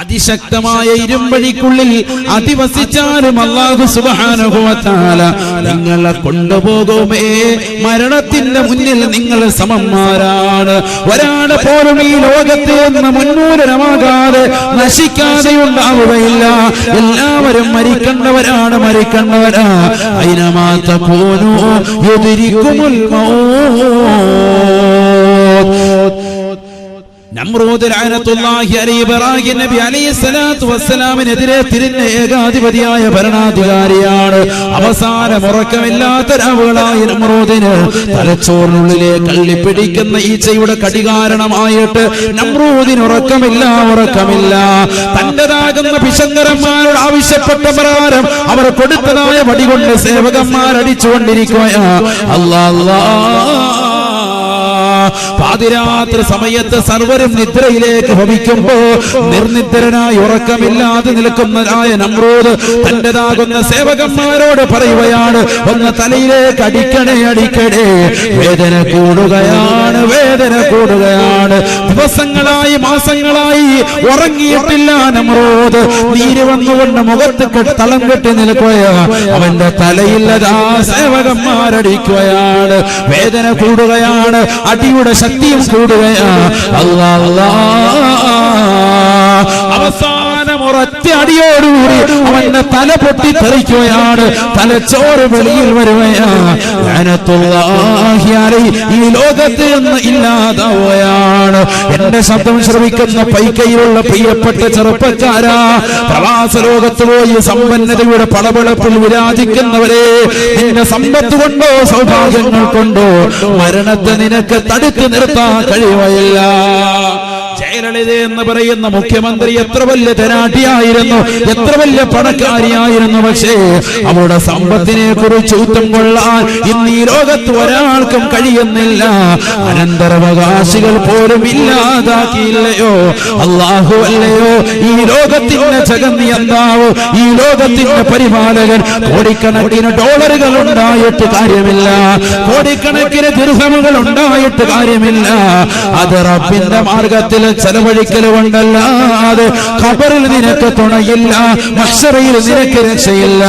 അതിശക്തമായ ഇരുമ്പഴിക്കുള്ളിൽ അധിവസിച്ചാലും അല്ലാഹു സുബ്ഹാനഹു വ തആല നിങ്ങളെ കൊണ്ടുപോകുമേ. മരണത്തിന്റെ മുന്നിൽ നിങ്ങൾ സമന്മാരാണ്. ഒരാളെ പോലും ഈ ലോകത്ത് നിന്ന് മുന്നൂരമാകാതെ നശിക്കാതെ ഉണ്ടാവുകയില്ല. എല്ലാവരും മരിക്കേണ്ടവരാണ്, മരിക്കേണ്ടവരാ. അയ്നമാ തകൂനു യുദ്രികുമുൽ മൗത്ത്. നമ്രൂദ് ലഅനത്തുല്ലാഹി അലൈഹി ഇബ്രാഹിം നബി അലൈഹിസ്സലാത്തു വസ്സലാമിനെതിരെ തിരിഞ്ഞ ഏകാധിപതിയായ ഭരണാധികാരിയാണ്. അവസാനം ഉറക്കമില്ലാത്ത രാവുകളായ നമ്രൂദിന് തലച്ചോറിനുള്ളിലെ കള്ളിപ്പിടിക്കുന്ന ഈച്ചയുടെ കടികാരണമായിട്ട് നമ്രൂദിന് ഉറക്കമില്ല. തന്റേതാകുന്ന പിശങ്കരന്മാരോട് ആവശ്യപ്പെട്ട പ്രകാരം അവർ കൊടുത്തതായ വടികൊണ്ട് സേവകന്മാരടിച്ചുകൊണ്ടിരിക്കുകയാ. പാതിരാത്രി സമയത്ത് സർവരും നിദ്രയിലേക്ക് ഭവിക്കുമ്പോ നിർനിദ്രനായി ഉറക്കമില്ലാതെ നിൽക്കുന്നതായ നമ്രൂദ് തന്റേതാകുന്ന സേവകന്മാരോട് പറയുകയാണ്, ഒന്ന് തലയിലേക്ക് അടിക്കണേ. വേദന കൂടുകയാണ്. ദിവസങ്ങളായി മാസങ്ങളായി ഉറങ്ങിയിട്ടില്ല നമ്രൂദ്. നീര് വന്നുകൊണ്ട് മുഖത്ത് തളം കെട്ടി നിൽക്കുകയാ. അവന്റെ തലയില്ലതാ സേവകന്മാരടിക്കുകയാണ്. വേദന കൂടുകയാണ്, അടിയുടെ ശക്തിയും കൂടുകയാ. അവസാനം ഒരൊറ്റ അടിയോടുകൂടി അവന്റെ തല പൊട്ടിത്തെറിക്കുകയാണ്. തലച്ചോറ് വെളിയിൽ വരുകയാ. ലഅനത്തുല്ലാഹി അലൈഹി ഈ ലോകത്ത് നിന്ന് ഇല്ലാതാവുകയാണ്. എന്റെ ശബ്ദം ശ്രവിക്കുന്ന പൈക്കയിലുള്ള പ്രിയപ്പെട്ട ചെറുപ്പക്കാരാ, പ്രവാസ ലോകത്ത് പോയി സമ്പന്നതയുടെ പളപളപ്പിൽ വിരാജിക്കുന്നവരെ, നിന്റെ സമ്പത്ത് കൊണ്ടോ സൗഭാഗ്യങ്ങൾ കൊണ്ടോ മരണത്തെ നിനക്ക് തടുത്തു നിർത്താൻ കഴിയുകയില്ല. ജയലളിത എന്ന് പറയുന്ന മുഖ്യമന്ത്രി എത്ര വലിയ ധനാഢ്യായിരുന്നു, എത്ര വലിയ പണക്കാരിയായിരുന്നു. പക്ഷേ അവരുടെ സമ്പത്തിനെ കുറിച്ച് ഊറ്റം കൊള്ളാൻ ഇന്ന് ഈ ലോകത്ത് ഒരാൾക്കും കഴിയുന്നില്ല. അനന്തരാവകാശികൾ പോലും ഇല്ലാതാക്കിയില്ലയോ അല്ലാഹു അല്ലയോ ഈ ലോകത്തിന്റെ ജഗന്നിയന്താവ്, ഈ ലോകത്തിന്റെ പരിപാലകൻ. കോടിക്കണക്കിന് ഡോളറുകൾ ഉണ്ടായിട്ട് കാര്യമില്ല, കോടിക്കണക്കിന് ദിർഹമുകൾ ഉണ്ടായിട്ട് കാര്യമില്ല. അത് റബ്ബിന്റെ മാർഗത്തിൽ ചെലവഴിക്കൽ കൊണ്ടല്ലാതെ ഖബറിൽ നിനക്ക് തുണയില്ല, മഹ്ശറിൽ നിനക്ക് രക്ഷയില്ല.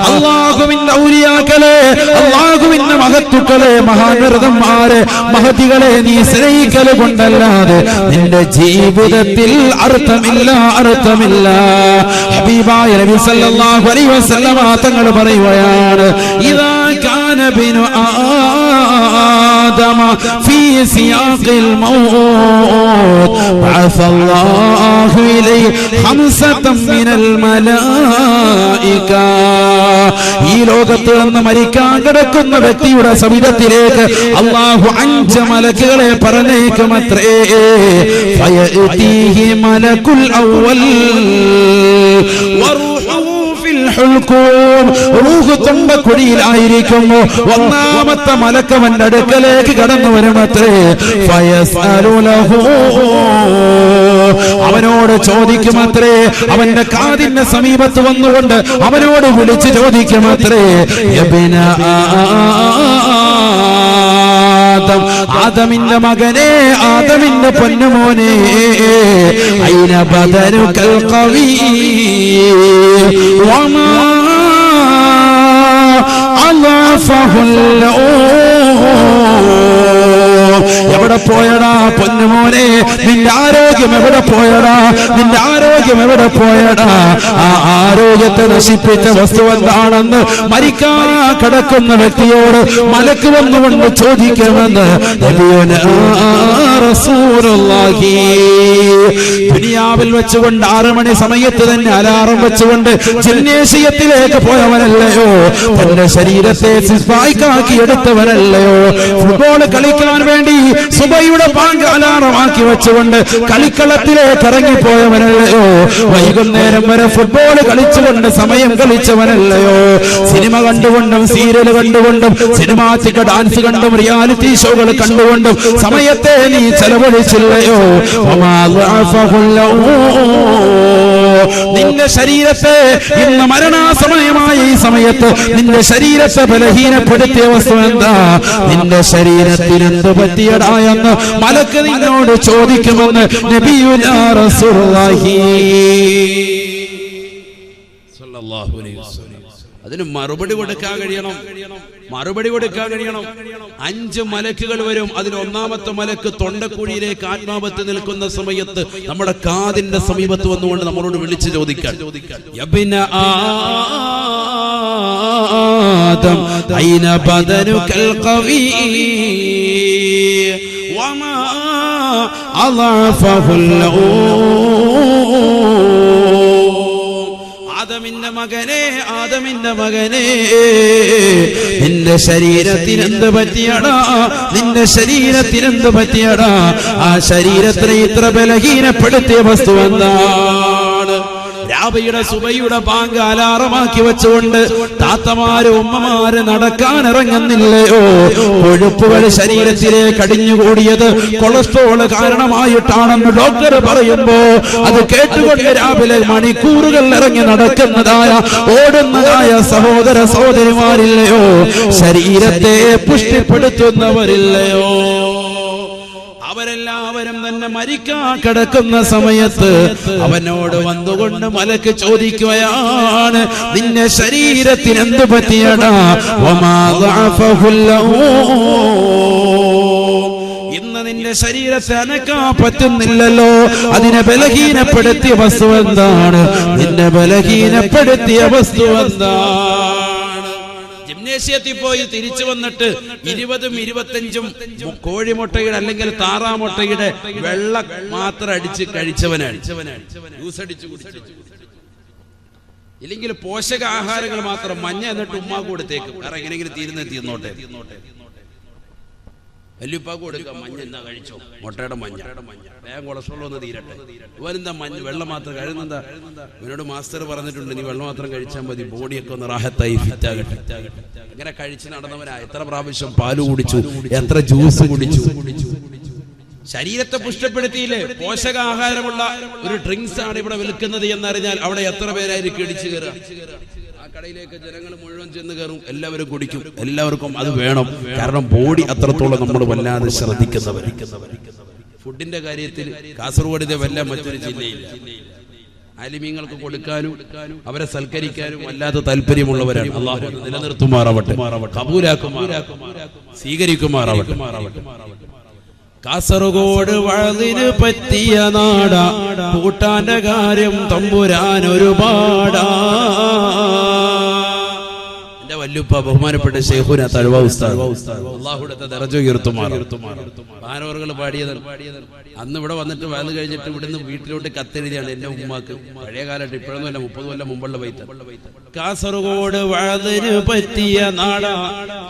അല്ലാഹുവിന്റെ ഔലിയാക്കളെ, അല്ലാഹുവിന്റെ മഹത്തുക്കളെ, മഹാനർദന്മാരെ, മഹതികളെ നീ സ്നേഹിക്കൽ കൊണ്ടല്ലാതെ നിന്റെ ജീവിതത്തിൽ അർത്ഥമില്ല. ഹബീബായ നബി സല്ലല്ലാഹു അലൈഹി വസല്ലമ തങ്ങൾ പറയുകയാണ്, ഇദാ കാന ബിനു ആദമ ഫീ സിയാഖിൽ മൗത്ത് ബഅസ അല്ലാഹു ഇലൈഹി ഖംസതൻ മിനൽ മലായിക. ഈ ലോകത്ത് നിന്ന് മരിക്കാൻ കിടക്കുന്ന വ്യക്തിയുടെ സവിധത്തിലേക്ക് അല്ലാഹു 5 മലക്കുകളെ പറഞ്ഞേക്കുമത്രേ. ഫയഅതീഹി മലകുൽ അവ്വൽ റൂഹ് തൊണ്ടക്കുഴിയിലായിരിക്കുന്നു. ഒന്നാമത്തെ മലക്കവന്റെ അടുക്കലേക്ക് കടന്നു വരുമത്രേ. അവനോട് ചോദിക്കുമത്രേ, അവന്റെ കാതിന്റെ സമീപത്ത് വന്നുകൊണ്ട് അവനോട് വിളിച്ച് ചോദിക്കുമത്രേ, ആദമിന്റെ മകനെ, ആദമിന്റെ പൊന്നുമോനെ, ഐന ബദനുകൽ ഖവീ വമാ അലാഫഹുൽ. എവിടെ പോയടാ പൊന്നുമോനെ, നിന്റെ ആരോഗ്യം എവിടെ പോയടാ, നിന്റെ ആരോഗ്യം എവിടെ പോയടാ? ആ ആരോഗ്യത്തെ നശിപ്പിച്ച വസ്തു എന്താണെന്ന് മരിക്കാൻ കിടക്കുന്ന വ്യക്തിയോട് മലക്ക് വന്നുകൊണ്ട് ചോദിക്കുമെന്ന് റസൂലുള്ളാഹി. ദുനിയാവിൽ വെച്ചുകൊണ്ട് 6 മണി സമയത്ത് തന്നെ അലാറം വെച്ചുകൊണ്ട് ജിംനേഷ്യത്തിലേക്ക് പോയവനല്ലയോ, തന്റെ ശരീരത്തെ സിസ്പായിക്കാക്കി എടുത്തവനല്ലയോ, ഫുട്ബോൾ കളിക്കാൻ വേണ്ടി സുബഹിയുടെ ബാങ്ക് അലാറമാക്കി വെച്ചുകൊണ്ട് കളിക്കളത്തിലേക്ക് ഇറങ്ങിപ്പോയവനല്ലയോ, വൈകുന്നേരം വരെ ഫുട്ബോൾ കളിച്ചുകൊണ്ട് സമയം കളിച്ചവനല്ലയോ, സിനിമ കണ്ടുകൊണ്ടും സീരിയൽ കണ്ടുകൊണ്ടും സിനിമാറ്റിക് ഡാൻസ് കണ്ടും റിയാലിറ്റി ഷോകൾ കണ്ടുകൊണ്ടും സമയത്തെ നീ ചെലവഴിച്ചില്ലയോ? നിന്റെ ശരീരത്തെ ഇന്ന് മരണാസമയമായ ഈ സമയത്ത് നിന്റെ ശരീരത്തെ ബലഹീനപ്പെടുത്തിയ വസ്തു എന്താ? നിന്റെ ശരീരത്തിന് എന്ത് പറ്റിയടാ എന്ന് മലക്ക് നിന്നോട് ചോദിക്കുമെന്ന് നബിയുനാ റസൂലുള്ളാഹി സ്വല്ലല്ലാഹു അലൈഹി വസല്ലം. അതിന് മറുപടി കൊടുക്കാൻ കഴിയണം. 5 മലക്കുകൾ വരും. അതിൽ ഒന്നാമത്തെ മലക്ക് തൊണ്ടക്കുഴിയിലേക്ക് ആത്മാവത്ത് നിൽക്കുന്ന സമയത്ത് നമ്മുടെ കാതിന്റെ സമീപത്ത് വന്നുകൊണ്ട് നമ്മളോട് വിളിച്ചു ചോദിക്കാൻ, യബ്ന ആദം ഐന ബദനുകൽ ഖവീ വമാ അളഫഹുൽ ആദമിന്റെ മകനെ നിന്റെ ശരീരത്തിനെന്ത് പറ്റിയടാ? നിന്റെ ശരീരത്തിനെന്ത് പറ്റിയടാ? ആ ശരീരത്തിനെ ഇത്ര ബലഹീനപ്പെടുത്തിയ വസ്തു എന്താണ്? രാവിയുടെ സുബഹിയുടെ ബാങ്ക് അലാറമാക്കി വെച്ചുകൊണ്ട് താത്തമാര് ഉമ്മമാര് നടക്കാൻ ഇറങ്ങുന്നില്ലയോ? കൊഴുപ്പുകൾ ശരീരത്തിലേക്ക് അടിഞ്ഞുകൂടിയത് കൊളസ്ട്രോൾ കാരണമായിട്ടാണെന്ന് ഡോക്ടർ പറയുമ്പോ അത് കേട്ടുകൊണ്ട് രാവിലെ മണിക്കൂറുകൾ ഇറങ്ങി നടക്കുന്നതായ ഓടുന്നതായ സഹോദര സഹോദരിമാരില്ലയോ? ശരീരത്തെ പുഷ്ടിപ്പെടുത്തുന്നവരില്ലയോ? അവരെല്ലാവരും തന്നെ മരിക്കാൻ കിടക്കുന്ന സമയത്ത് അവനോട് വന്നുകൊണ്ട് മലക്ക് ചോദിക്കുകയാണ്, നിന്റെ ശരീരത്തിന് എന്ത് പറ്റിയടാ? ഇന്ന് നിന്റെ ശരീരത്തെ അനക്കാൻ പറ്റുന്നില്ലല്ലോ. അതിനെ ബലഹീനപ്പെടുത്തിയ വസ്തു എന്താണ്? നിന്നെ ബലഹീനപ്പെടുത്തിയ വസ്തു എന്താണ്? ജിംനേഷ്യത്തിൽ പോയി തിരിച്ചു വന്നിട്ട് 20ഉം 25ഉം കോഴിമുട്ടയുടെ അല്ലെങ്കിൽ താറാമുട്ടയുടെ വെള്ള മാത്രം അടിച്ച് കഴിച്ചവനാണ്, ജ്യൂസ് അടിച്ചു കുടിച്ചു. ഇല്ലെങ്കിൽ പോഷകാഹാരങ്ങൾ മാത്രം മഞ്ഞ എന്നിട്ട് ഉമ്മാക്ക് കൊടുത്തേക്കും, വേറെ എങ്ങനെയെങ്കിലും തീരുന്നോട്ടെ. വല്യുപ്പാക്ക് കൊടുക്കാം, മഞ്ഞ എന്നാ കഴിച്ചോ, മുട്ടയുടെ മഞ്ഞ, വേഗം കൊളസ്ട്രോൾ ഒന്ന് തീരട്ടെ. ഇവനെന്താ മഞ്ഞ വെള്ളം മാത്രം കഴിയുന്നെന്താ? ഇവനോട് മാസ്റ്റർ പറഞ്ഞിട്ടുണ്ട്, നീ വെള്ളം മാത്രം കഴിച്ചാൽ മതി, ബോഡിയൊക്കെ ഒന്ന് റാഹത്തായി ഫിറ്റാകട്ടെ. ഇങ്ങനെ കഴിച്ച് നടന്നവനാ. എത്ര പ്രാവശ്യം പാല് കുടിച്ചു, എത്ര ജ്യൂസ് കുടിച്ചു. ശരീരത്തെ പുഷ്ടപ്പെടുത്തിയില്ലേ? പോഷകാഹാരമുള്ള ഒരു ഡ്രിങ്ക്സ് ആണ് ഇവിടെ വിൽക്കുന്നത് എന്നറിഞ്ഞാൽ അവിടെ എത്ര പേരായിരിക്കും ഇടിച്ചു കയറുക? കടയിലേക്ക് ജനങ്ങൾ മുഴുവൻ ചെന്ന് കയറും, എല്ലാവരും കുടിക്കും, എല്ലാവർക്കും അത് വേണം. കാരണം ബോഡി അത്രത്തോളം നമ്മൾ വല്ലാതെ ശ്രദ്ധിക്കുന്നവർ. ഫുഡിന്റെ കാര്യത്തിൽ കാസർഗോഡിന്റെ വല്ല മറ്റൊരു ജില്ലയില്ല. ആലിമീങ്ങൾക്ക് കൊടുക്കാനും അവരെ സൽക്കരിക്കാനും വല്ലാത്ത താല്പര്യമുള്ളവരാണ്. അല്ലാഹു നിലനിർത്തുമാറാവട്ടെ, കബൂലാക്കുമാറാവട്ടെ, സ്വീകരിക്കുമാറാവട്ടെ. കാസർഗോഡ് വഴലിന് പറ്റിയ നാടാ, കൂട്ടാന്റെ കാര്യം തമ്പുരാൻ ഒരുപാടാ. എന്റെ വല്ലുപ്പ ബഹുമാനപ്പെട്ട ശൈഖുന തഴവ ഉസ്താദ്, അല്ലാഹുവിന്റെ ദറജ ഉയർത്തുമാറാവട്ടെ. ഭാനോറുകൾ പാടിയത് അന്ന് ഇവിടെ വന്നിട്ട് വയല് കഴിഞ്ഞിട്ട് ഇവിടുന്ന് വീട്ടിലോട്ട് കത്തെഴുതിയാണ് എന്റെ ഉമ്മാക്ക്. പഴയ കാലത്ത്, ഇപ്പോഴൊന്നുമല്ല, 30 കൊല്ലം മുമ്പുള്ള വൈത്ത. കാസർഗോഡ് വഴലിന് പറ്റിയ നാടാ,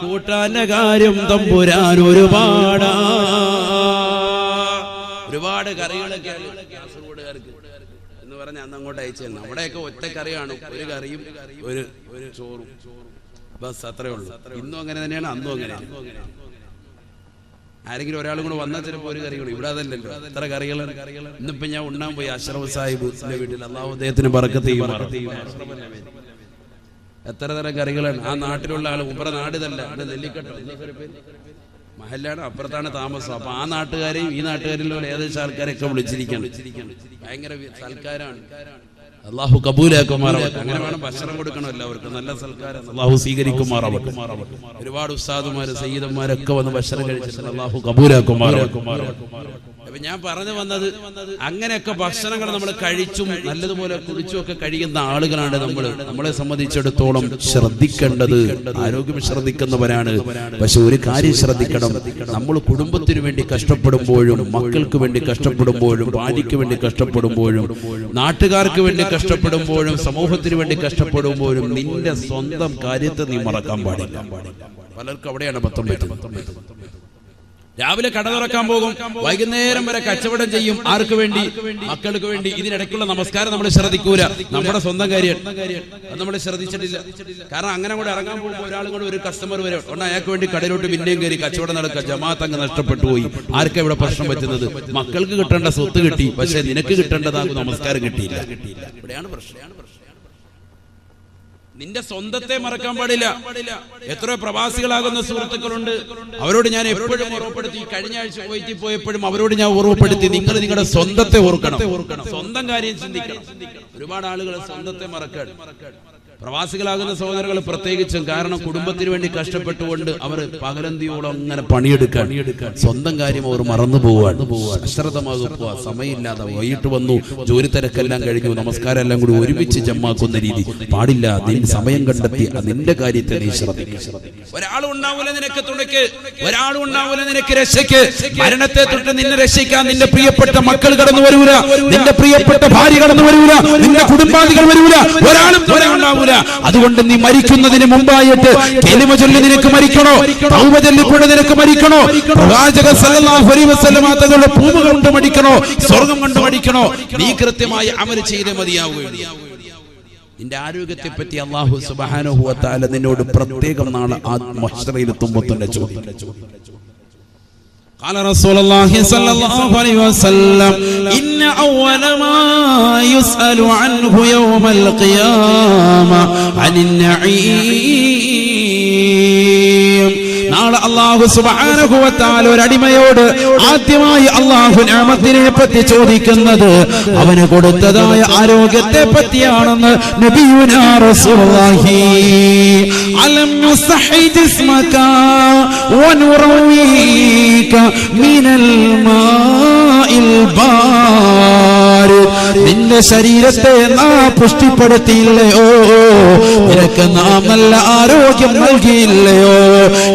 കൂട്ടാന്റെ കാര്യം തമ്പുരാൻ ഒരുപാടാ. ഒരുപാട് കറികളൊക്കെയാണ് കാസർഗോഡുകാർക്ക് എന്ന് പറഞ്ഞ് അന്ന് അങ്ങോട്ട് അയച്ചു തന്നെ. അവിടെയൊക്കെ ഒറ്റ കറിയാണ്, ഒരു കറിയും ഒരു ചോറും, ബസ്, അത്രേ ഉള്ളൂ. ഇന്നും അങ്ങനെ തന്നെയാണ്, അന്നും അങ്ങനെയാണ്. ആരെങ്കിലും ഒരാളും കൂടെ വന്നാൽ ചിലപ്പോൾ ഒരു കറി കൂടി. ഇവിടെ അതല്ലല്ലോ, എത്ര കറികളാണ്. ഇന്നിപ്പോ ഞാൻ ഉണ്ണാൻ പോയി അഷ്റഫ് സാഹിബിന്റെ വീട്ടിൽ, അല്ലാഹു അദ്ദേഹത്തിന് ബറക്കത്ത് ചെയ്യുമാറാവട്ടെ. എത്ര തരം കറികളാണ്. ആ നാട്ടിലുള്ള ആള്, ഉപ്പറ നാടിതല്ല, നെല്ലിക്കട്ടോ മഹല്ലാണ്, അപ്പുറത്താണ് താമസം. അപ്പൊ ആ നാട്ടുകാരെയും ഈ നാട്ടുകാരിലുള്ള ഏകദേശം ആൾക്കാരെയൊക്കെ വിളിച്ചിരിക്കണം. ഭയങ്കര സൽക്കാരാണ്. അല്ലാഹു കബൂലാക്കുമാറാവട്ടെ. അങ്ങനെ വേണം ഭക്ഷണം കൊടുക്കണം എല്ലാവർക്കും, നല്ല സൽക്കാരം. അല്ലാഹു സ്വീകരിക്കുമാറാവട്ടെ. ഒരുപാട് ഉസ്താദുമാര് സയ്യിദന്മാരൊക്കെ വന്ന് ഭക്ഷണം കഴിച്ചിട്ടുണ്ട്. അല്ലാഹു കബൂലാക്കുമാറാവട്ടെ. അപ്പൊ ഞാൻ പറഞ്ഞു വന്നത്, അങ്ങനെയൊക്കെ ഭക്ഷണങ്ങൾ നമ്മൾ കഴിച്ചും നല്ലതുപോലെ കുടിച്ചും ഒക്കെ കഴിയുന്ന ആളുകളാണ് നമ്മൾ. നമ്മളെ സംബന്ധിച്ചിടത്തോളം ശ്രദ്ധിക്കേണ്ടത്, ആരോഗ്യം ശ്രദ്ധിക്കുന്നവരാണ്. പക്ഷെ ഒരു കാര്യം ശ്രദ്ധിക്കണം, നമ്മൾ കുടുംബത്തിന് വേണ്ടി കഷ്ടപ്പെടുമ്പോഴും, മക്കൾക്ക് വേണ്ടി കഷ്ടപ്പെടുമ്പോഴും, ഭാര്യയ്ക്ക് വേണ്ടി കഷ്ടപ്പെടുമ്പോഴും, നാട്ടുകാർക്ക് വേണ്ടി കഷ്ടപ്പെടുമ്പോഴും, സമൂഹത്തിന് വേണ്ടി കഷ്ടപ്പെടുമ്പോഴും നിന്റെ സ്വന്തം കാര്യത്തെ നീ മറക്കാൻ പാടില്ല. പലർക്കും അവിടെയാണ് 19. രാവിലെ കട തുറക്കാൻ പോകും, വൈകുന്നേരം വരെ കച്ചവടം ചെയ്യും. ആർക്ക് വേണ്ടി? മക്കൾക്ക് വേണ്ടി. ഇതിനിടയ്ക്കുള്ള നമസ്കാരം നമ്മൾ ശ്രദ്ധിക്കൂല. നമ്മുടെ സ്വന്തം കാര്യം അത് നമ്മൾ ശ്രദ്ധിച്ചിട്ടില്ല. കാരണം അങ്ങനെ കൂടെ ഇറങ്ങാൻ പോകുമ്പോൾ ഒരാൾ കൂടെ ഒരു കസ്റ്റമർ വരെ ഉണ്ട്, അയാൾക്ക് വേണ്ടി കടയിലോട്ട് പിന്നെയും കയറി കച്ചവടം നടക്കുക. ജമാഅത്ത് അങ്ങ് നഷ്ടപ്പെട്ടു പോയി. ആർക്കാ ഇവിടെ പ്രശ്നം പറ്റുന്നത്? മക്കൾക്ക് കിട്ടേണ്ട സ്വത്ത് കിട്ടി, പക്ഷെ നിനക്ക് കിട്ടേണ്ടതാകും നമസ്കാരം കിട്ടിയില്ല. ഇവിടെയാണ് പ്രശ്നം. നിന്റെ സ്വന്തത്തെ മറക്കാൻ പാടില്ല. എത്രയോ പ്രവാസികളാകുന്ന സുഹൃത്തുക്കളുണ്ട്, അവരോട് ഞാൻ എപ്പോഴും ഓർമ്മപ്പെടുത്തി. കഴിഞ്ഞ ആഴ്ച പോയിട്ട് പോയപ്പോഴും അവരോട് ഞാൻ ഓർമ്മപ്പെടുത്തി, നിങ്ങൾ നിങ്ങളുടെ സ്വന്തത്തെ ഓർക്കണം, സ്വന്തം കാര്യം ചിന്തിക്കണം. ഒരുപാട് ആളുകൾ സ്വന്തത്തെ മറക്കാൻ. പ്രവാസികളാകുന്ന സഹോദരങ്ങൾ പ്രത്യേകിച്ചും. കാരണം കുടുംബത്തിന് വേണ്ടി കഷ്ടപ്പെട്ടുകൊണ്ട് അവർ പകലന്തിയോളം അങ്ങനെ പണിയെടുക്കാൻ, സ്വന്തം കാര്യം അവർ മറന്നു പോവാൻ, അശ്രദ്ധമാകുക. സമയമില്ലാതെ വൈകിട്ട് വന്നു, ജോലി തിരക്കെല്ലാം കഴിഞ്ഞു, നമസ്കാരം എല്ലാം കൂടി ഒരുമിച്ച് ജമ്മാക്കുന്ന രീതി പാടില്ല. നിന്റെ സമയം കണ്ടെത്തി നിന്റെ കാര്യത്തെ നീ ശ്രദ്ധിക്കുക. ഒരാളും ഉണ്ടാവൂല നിനക്ക് തുണയ്ക്ക്, ഒരാളും ഉണ്ടാവൂല നിനക്ക് രക്ഷയ്ക്ക്. മരണത്തെ തൊട്ട് നിന്നെ രക്ഷിക്കാൻ നിന്റെ പ്രിയപ്പെട്ട മക്കൾ കടന്നു വരൂല, നിന്റെ പ്രിയപ്പെട്ട ഭാര്യ കടന്നു വരൂല, നിന്റെ കുടുംബാദികൾ വരൂല, ഒരാളും ഉണ്ടാവൂല. അതുകൊണ്ട് നീ മരിക്കുന്നതിന് മുമ്പായിട്ട് കലിമ ചൊല്ലി നിനക്ക് മരിക്കണോ, തൗബ ചൊല്ലിക്കൊണ്ട് നിനക്ക് മരിക്കണോ, പ്രവാചകൻ സല്ലല്ലാഹു അലൈഹി വസല്ലം തങ്ങളുടെ പൂവ് കൊണ്ട് മരിക്കണോ, സ്വർഗം കൊണ്ട് മരിക്കണോ, നീ കൃത്യമായി അമൽ ചെയ്തേ മതിയാവുകയുള്ളൂ. നിന്റെ ആരോഗ്യത്തെ പറ്റി അല്ലാഹു സുബ്ഹാനഹു വ തആല നിന്നോട് പ്രത്യേകം നാളെ മഹ്ശറയിലെത്തുമ്പോൾ തന്നെ ചോദിക്കും. قال رسول الله صلى الله عليه وسلم إن أول ما يسأل عنه يوم القيامة عن النعيم. നാളെ അല്ലാഹു സുബ്ഹാനഹു വ തആല ഒരു അടിമയോട് ആദ്യമായി അല്ലാഹു നിഅമത്തിനെ പറ്റി ചോദിക്കുന്നത് അവന് കൊടുത്തതായ ആരോഗ്യത്തെ പറ്റിയാണെന്ന് നബിയുനാ റസൂലുള്ളാഹി. അലം നുസഹി ജിസ്മക വനുറവീക മിനൽ മാഇൽ ബാരിദ്. നിന്റെ ശരീരത്തെ നാം പുഷ്ടിപ്പെടുത്തിയില്ലയോ, നിനക്ക് നാം നല്ല ആരോഗ്യം നൽകിയില്ലയോ,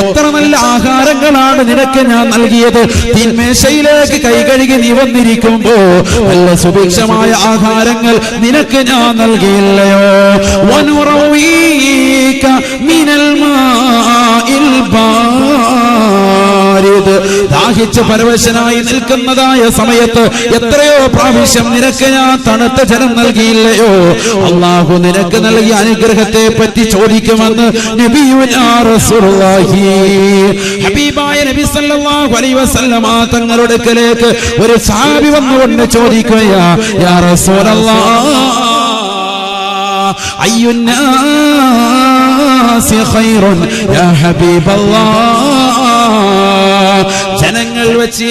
എത്ര നല്ല ആഹാരങ്ങളാണ് നിനക്ക് ഞാൻ നൽകിയത്. തിന്മേശയിലേക്ക് കൈ കഴുകി നീ വന്നിരിക്കുമ്പോ നല്ല സുഭിക്ഷമായ ആഹാരങ്ങൾ നിനക്ക് ഞാൻ നൽകിയില്ലയോ. വനുറവീക മിനൽ മാഇൽ ബാരിദ്. ദാഹിച്ച് പരവശനായി നിൽക്കുന്നതായ സമയത്ത് എത്രയോ പ്രാവശ്യം നിനക്ക് ഞാൻ തണുത്ത ജലം നൽകിയില്ലയോ. അല്ലാഹു നിനക്ക് നൽകിയ അനുഗ്രഹത്തെ പറ്റി ചോദിക്കുമെന്ന് നബിയുനാ റസൂലുള്ളാഹി. ഹബീബായ നബി സല്ലല്ലാഹു അലൈഹി വസല്ലമ തങ്ങളുടെ അടുക്കലേക്ക് ഒരു സഹാബി വന്നുകൊണ്ട് ചോദിക്കുകയാ, യാ റസൂലല്ലാഹ് അയ്യുന്നാസി ഖൈറുൻ യാ ഹബീബല്ലാഹ്. ജനങ്ങൾ വെച്ച്